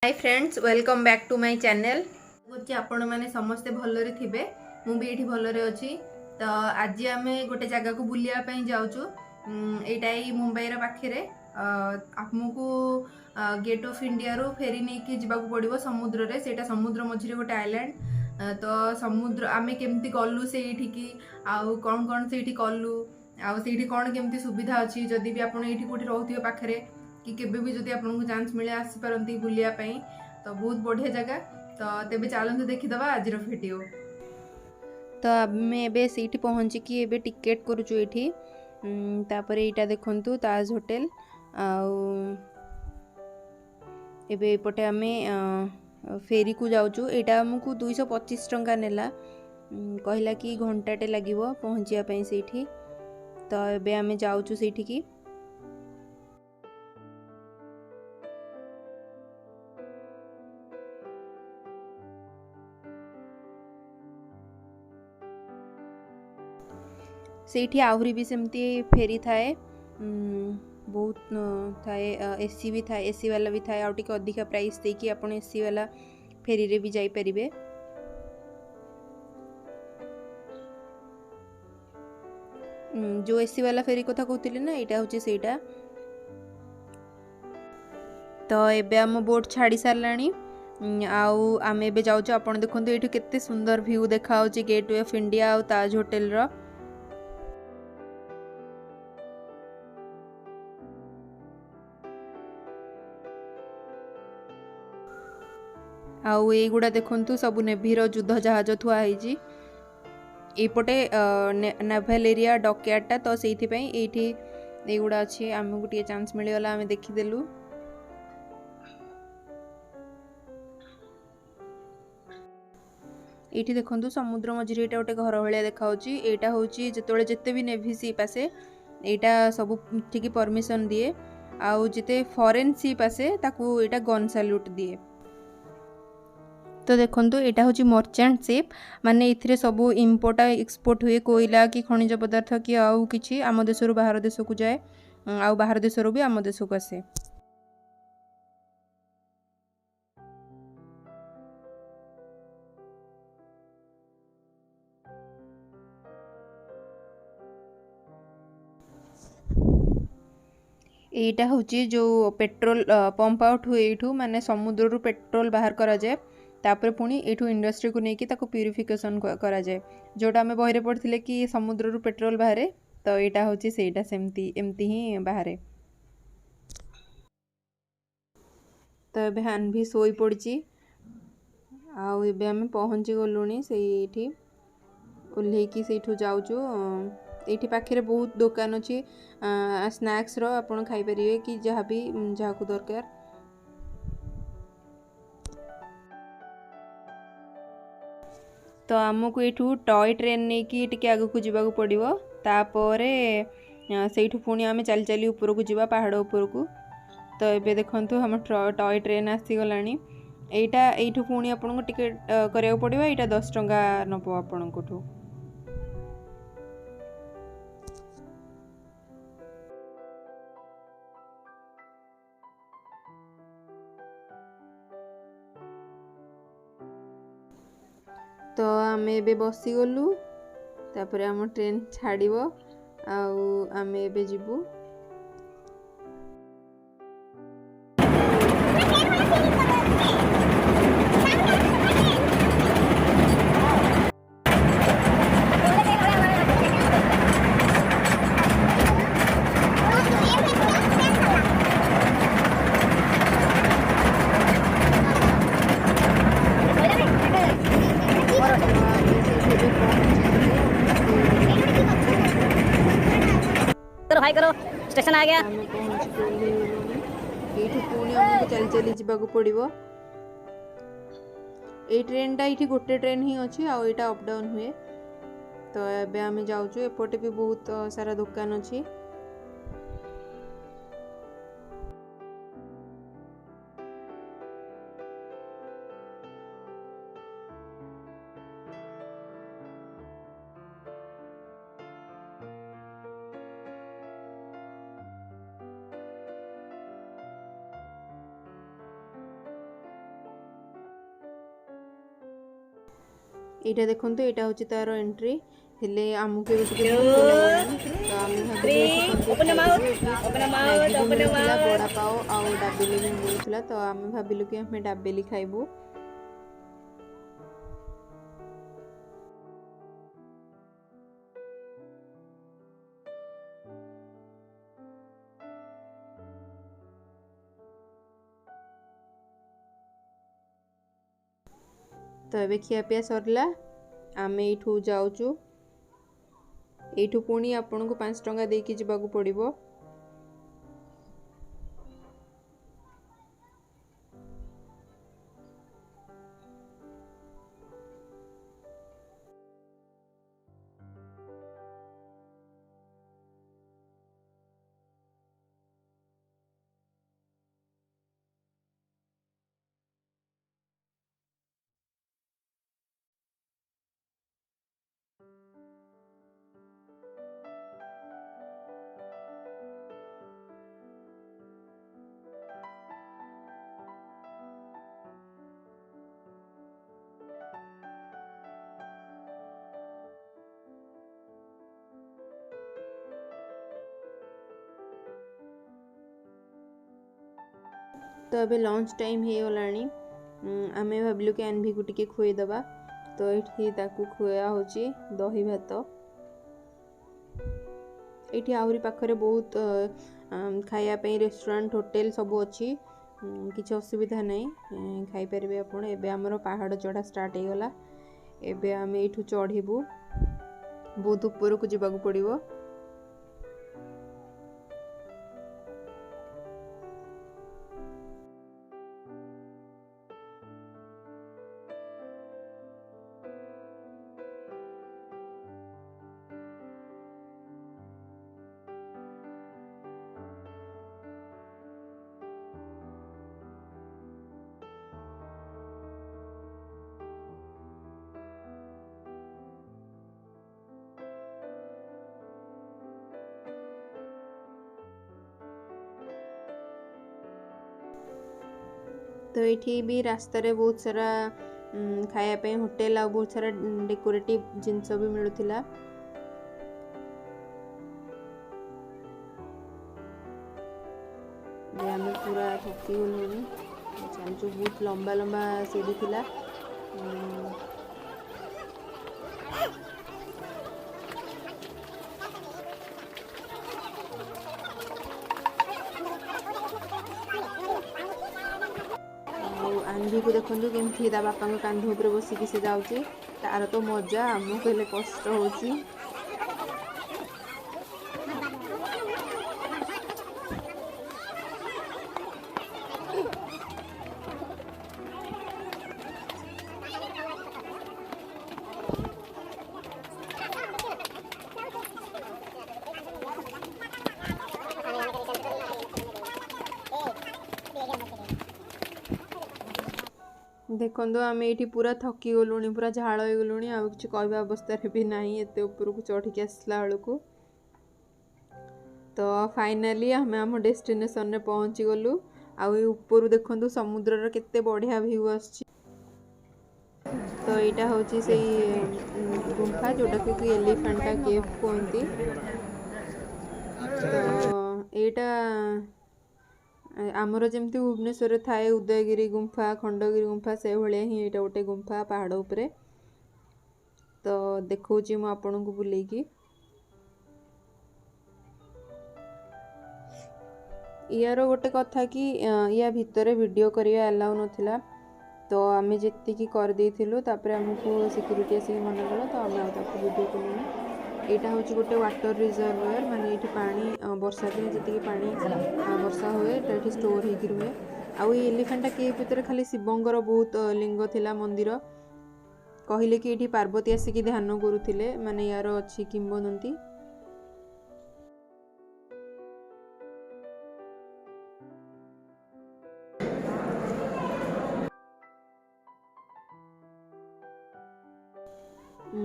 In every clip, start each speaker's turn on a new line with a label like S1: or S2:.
S1: Hi friends, welcome back to my channel. आपण मैंने समस्ते भलरे थिबे, मु भी एठी भलरे अछि। तो आज आमे गोटे जगह को बुलिया पई जाउछु। एटा ही मुंबई रा पाखरे आपमको गेट ऑफ इंडिया रो फेरी नै कि जिबाकू पड़िबो समुद्र रे। सेटा समुद्र मझिरे गोटे आइलैंड। तो समुद्र आमे केमती गलु सेठी की आउ कोन कोन सेठी कलु आउ सेठी कोन केमती सुविधा अछि। जदि भी आपण एठी कोठी रहउथिबे पाखरे कि केबे भी जदि आपनको चांस मिले आसी परंती बुलिया पई, तो बहुत बढ़िया जगह। तो तेबे चलନ୍ତୁ देखिदबा आजिर वीडियो। तो आमे एबे सीटी पहुंची कि एबे टिकेट करूछु एठी। तापरे एटा देखंतु ताज होटल आउ एबे एपटे आमे फेरी को जाउछु। एटा हमकु 225 टंका नेला। कहला कि घंटाटे लागिवो पहुंचिया पई सेठी। तो एबे आमे जाउछु सेठी की। सेठी आहुरी भी सेमती फेरी थाए, बहुत थाए। एसी भी थाए, एसी वाला भी थाए। आउ टिके अधिका प्राइस देकी आपण एसी वाला फेरी रे भी जाई परिबे। जो एसी वाला फेरी कथा कहतिले ना, एटा होची सेटा। तो एबे हम बोट छाड़ी सारलानी। आउ आमे एबे जाउछु। आपण देखंतु एठु केते सुंदर व्यू देखा होची गेट ऑफ इंडिया आउ ताज होटल रो। आउ एगुड़ा देखंतु सबु नेभी रो युद्ध जहाज थुआ हैजी। एपटे नेवल एरिया डॉकयार्डटा, तो सेठी पई एठी एगुड़ा अछि। हमकु टिके चांस मिली गला, हमें देखि देलु। एठी देखंतु समुद्र मझिरे एटा गोटे घर भलिया देखा होची। एटा होची जेतोळे जेते भी नेवी शिप आसे, एटा सब ठीक परमिशन दिए। आउ जेते फॉरेन शिप आसे ताकू एटा गन सैल्यूट दिए। तो देखंतु एटा होची मर्चेंट शिप, माने इथिरे सबु इंपोर्ट एक्सपोर्ट हुए। कोयला कि खनिज पदार्थ कि आउ किछि आम देशरु बाहर देश को जाए, आउ बाहर देशरु भी आम देश को आसे। एटा होची जो पेट्रोल पंप आउट हुए एठू, माने समुद्र रु पेट्रोल बाहर करा जाए। तापर पुणी एठू इंडस्ट्री को नेकी ताको प्यूरिफिकेशन करा जाए। जोटा हमें बहिरे पढ़थिले कि समुद्र रु पेट्रोल बाहरे, तो एटा होची सेटा सेमती एमती ही बाहरे। तो एबे हान भी सोई पड़ची। आउ एबे हमें पहुंची गलुनी सेठी। ओल्हेकी सेठू जाउछु। एठी पाखरे बहुत दुकान अछि स्नैक्स रो, आपण खाई परिवे कि जहाँ भी जहाँ को दरकार। तो आमको एठू टॉय ट्रेन नहीं कि टिके आगु को जीवा को पड़िवो। तापरे सेठू पुणी आमे चली चली ऊपर को जीवा, पहाड़ ऊपर को। तो एबे देखंतु हम टॉय ट्रेन आसी गलानी। एटा एठू पुणी आपण को टिकेट करिया पड़िवो। एटा 10 टंका नबो आपण कोठू। तो आमे एबे बसी गलु। तापरे हम ट्रेन छाड़िबो आउ आमे एबे जिबु।
S2: करो भाई करो, स्टेशन आ गया।
S1: पुणी हमको चली चली जीवाकू पड़िबो। ए ट्रेन टा इठी गोटे ट्रेन ही अछि, आ एटा अप डाउन हुए। तो एबे आमे जाउछु। एपटे भी बहुत सारा दुकान अछि। एटा देखंतु एटा होची तार एंट्री हेले आमुके भी भूख लागलानी तो आमे भाबिलु
S2: ओपन माउथ
S1: मैगी भी मिलुथिला
S2: माउथ
S1: बड़ा पाव आउ डाबेली भी मिलुथिला तो आमे भाबिलु कि आमे डाबेली खाइबु। तो ए खियापिया सरला आमे एठू जाऊचु एठू पुणी आपन को 5 टंका देकी जिबाकू पड़िबो। तो अबे लंच टाइम हे गलानी आमे भाबिलु कि एनभी को टिके खुए दबा तो एठी ताकू खुआ होची दही भात। एठी आहुरी पाखरे बहुत खाया पे रेस्टोरेंट होटल सब अच्छी किसी असुविधा नहीं खाई पारे आपण। एबे हमर पहाड़ चढ़ा स्टार्ट हे गला एबे आमे एठू चढ़ीबू बहुत ऊपर को जिबाकू पड़िबो। तो ये भी रास्ता रे बहुत सारा खाया पे होटल आ बहुत सारा डेकोरेटिव जिनस भी मिलुथिला। आमे पूरा थकी गलुनी चालचु बहुत लंबा लंबा सीढ़ी थिला। आंधी को देखु केमती बापा कांध उपर बसिकी से जाऊँगी तार तो मजा आमको हेल्ले कष्ट होची। देखो आम ये पूरा थकी गलुणी पूरा झाड़ हो गलुणी आ कि कहवा अवस्था भी नहीं एत ऊपर को चढ़ी आसला बेलू। तो फाइनाली आम आम डेस्टिनेशन रे पहुँची गलु आपर देखु समुद्र केते बढ़िया व्यू आसछि। तो यहाँ हूँ से गुंफा जोटा कि एलिफेंटा केव कहती। तो यहाँ आमर जमती भुवनेश्वर थाए उदयगिरी गुंफा खंडगिरी गुंफा से भाया ही यहाँ गोटे गुंफा पहाड़ उपरे। तो देखौची मु आपन को बुलेकी यार गोटे कथा कि या भितर वीडियो करिया अलाउ नथिला। तो आमे जेतिकी कर देथिलु तापर हमको सिक्यूरिटी आसी मना कला तो आमे आउ वीडियो कलुनी। यहाँ हूँ गोटे वाटर रिजर्वायर माने ये पानी वर्षा दिन जी पानी वर्षा हुए ये स्टोर हो रुहे। आउ एलिफेंटा केव भितर खाली शिवंकर बहुत लिंग थिला मंदिर कहले कि ये पार्वती आसिक ध्यान करुले माने यार अच्छी किंवदंती।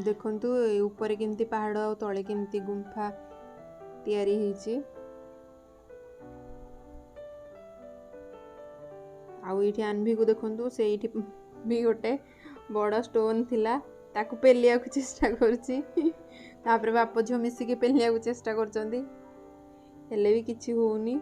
S1: देखंतु ऊपर केमती पहाड़ और तले केमती गुंफा तैयारी होईची। आउ ये आनभी को देखंतु से भी गोटे बड़ स्टोन थिला ताकू पेलिया को चेष्टा करुच्ची तापर बाप झील मिसिकी पेलिया को चेष्टा करचंदी हेले भी किछि होउनी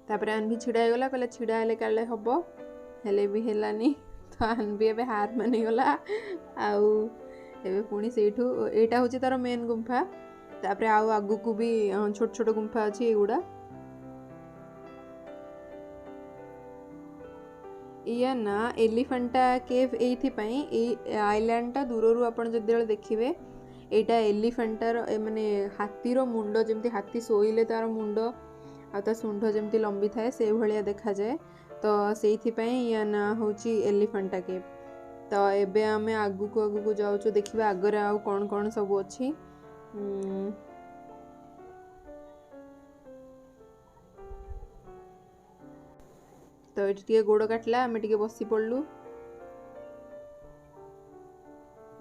S1: तापर आनवी छिड़ा गला कहला छिड़ा हेले काले हबो हेले भी हेलानी तो आनवी एबे हार मानि गला आउ एबे पुणी सेठू एटा होची तार मेन गुंफा तापर आउ आगु को भी छोट छोट गुंफा अछि एगुडा या ना एलिफेंटा केव एथि पई ए आइलैंड टा दूर रु आपण जदिले देखिबे एटा एलिफेंटार माने हाथीर मुंड जेमति हाथी सोइले तार मुंड आ सुंढ जमती लंबी थाए से भलिया देखा जाए तो से या ना होची एलिफेंटा केव तो एबे आमे आगु को जाउछु देखिबा आगरे आ कोन कोन सब अछि तो ये टिके गोड़ काटला आमे टिके बसी पड़लु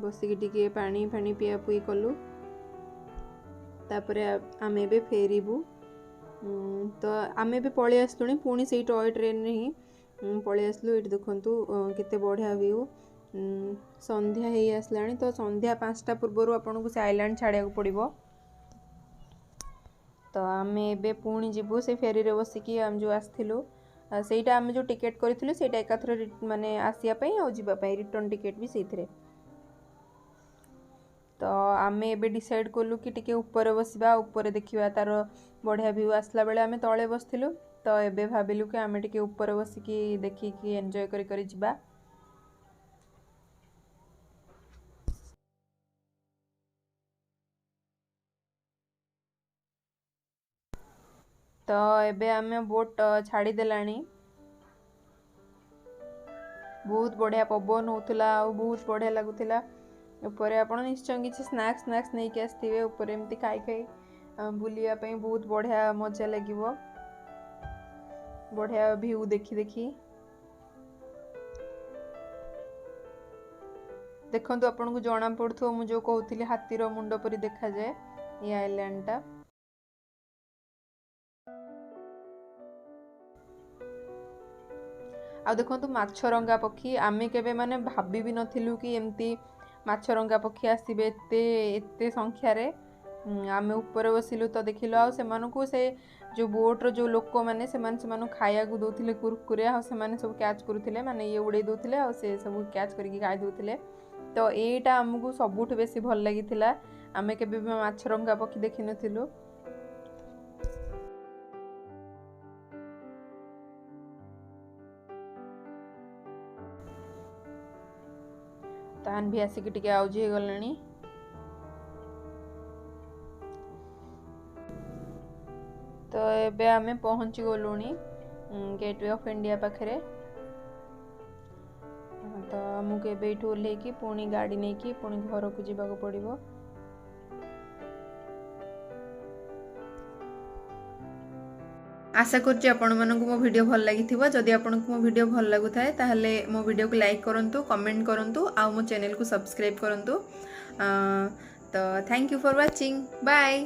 S1: बसिकी टिके पानी पानी पिया पुई कलु तापरे आमे बे फेरिबु तो आमे भी पळि आसलुनी पुणी से टॉय ट्रेन रे ही पळि आसलु एठी देखंतु केते बढ़िया व्यू संध्या हे आसलानी तो संध्या 5टा पूर्व आपन को से आइलैंड छाड़िया को पड़िबो तो आमे बे पुणी जिबु से फेरी रे बसिकी हम जो आस्थिलु सेटा आमे जो टिकेट करिथिलु सेटा एकाथर माने आसिया पई आ जिबा पई रिटर्न टिकेट भी सेथरे तो आमे एबे डिसाइड कलु कि टिके ऊपर बसिबा ऊपर देखिबा तार बढ़िया व्यू आसला बेले आमे तळे बसथिलु तो एबे भाबिलु कि आमे टिके ऊपर बसिकी देखि कि एन्जॉय करि करि जिबा तो एबे आमे बोट छाड़ी देलानी बहुत बढ़िया पवन होतला और बहुत बढ़िया लागुथिला ऊपर आपण निश्चय किसी स्नैक्स नहीं के आसथिबे ऊपर एमती खाई खाई बुलिया पई बहुत बढ़िया मजा लागिवो बढ़िया व्यू देखी देखी देखंतु आपण को जणा पड़थो मु जो कहउथिली हाथीर मुंड परी देखा जाए ये आइलैंड टा आ देखंतु माछरंगा पक्षी आमे केबे माने भाबी भी नथिलु कि एमती माछरंगा पक्षी आसीबे एते संख्या रे आमे ऊपर बसिलु तो देखिलु आ सेमानकु से जो बोट रो जो लोक माने सेमान खाया को दोथिले कुरकुरे आ सेमाने सब कैच करूथिले माने ये उड़े दोथिले आ से सब कैच करके खाइ दोथिले तो एटा हमकु सबुठ बेसी भल लागिथिला आमे केबे माछरंगा पक्षी देखि नथिलु तान भी आसिक टिके आउजी गलणी तो एबे आमे पहुंची गलुनी गेटवे ऑफ इंडिया पाखरे तो हमको एबे इठू ओल्हे की पुणी गाड़ी नहीं की पुणी घर को जीवा को पड़िबो आशा करछि आपण मानक मो वीडियो भल लागिथिबो जदि आपण को मो वीडियो भल लागु थाए ताहले मो वीडियो को लाइक करंतु कमेंट करंतु आ मो चैनल को सब्सक्राइब करंतु तो thank you for watching bye.